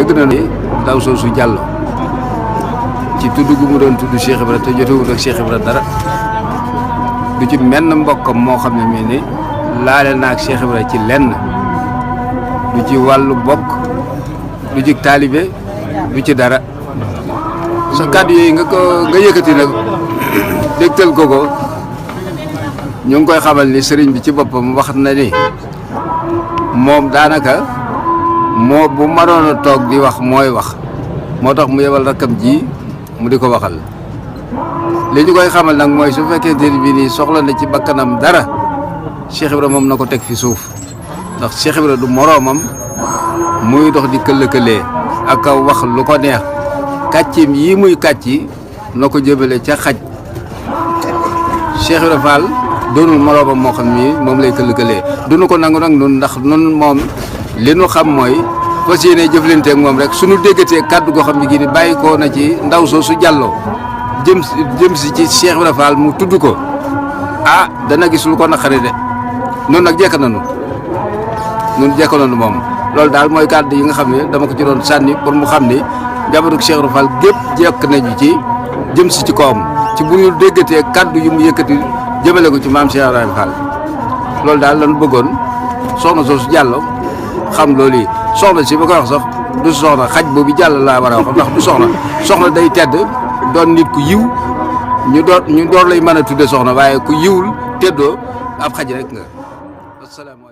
dégg na ni ndaw soosu Diallo ci tudd gu mu doon tudd Cheikh Ibra te jotewul ak Cheikh Ibra dara du ci menn mbokkam moo xam ne mii ni laale naag Cheikh Ibra ci lenn du ci wàllu bokk du ci taalibe du ci dara sa kàddu yooyu nga yëkkati nag dégtal ko ñu ngi koy xamal ni sëriñ bi ci boppam wax na ni moom daanaka moo bu maroon a toog di wax mooy wax moo tax mu yebal rakkam ji mu di ko waxal li ñu koy xamal nag mooy su fekkente ni bii nii soxla na ci bakkanam dara Cheikh Ibra moom na ko teg fi suuf ndax Cheikh Ibra du moroomam muy dox di këllëkëlee ak a wax lu ko neex kàccim yi muy kàcci na ko jëmale ca xaj Cheikh Ibra Fall doonul moroomam moo xam ni moom lay këllëkëlee duñu ko nangu nag nun ndax nun moom li nu xam mooy fas yéene jëflanteeg moom rek suñu déggatee kàddu goo xam ne gii ni bàyyi ko na ci ndaw soosu Diallo jëm si ci Cheikh Ibra Fall mu tudd ko ah dana gis lu ko naqari de noonu nag jekk nañu moom loolu daal mooy kàddu yi nga xam ne dama ko ci doon sànni pour mu xam ni njabootu Cheikh Ibra Fall gépp jekk nañu ci jëm si ci kawam ci bu ñu déggatee kàddu yu mu yëkkati jëmale ko ci maam Cheikh Ibra Fall loolu daal lañu bëggoon soxna soosu Diallo xam loolu yi soxna si ba ko wax sax du soxna xaj boobu Diallo laa war a wax ndax du soxna day tedd doon nit ku yiw ñu door lay mën a tudde soxna waaye ku yiwul teddoo ab xaj rek nga asalaamaaleykum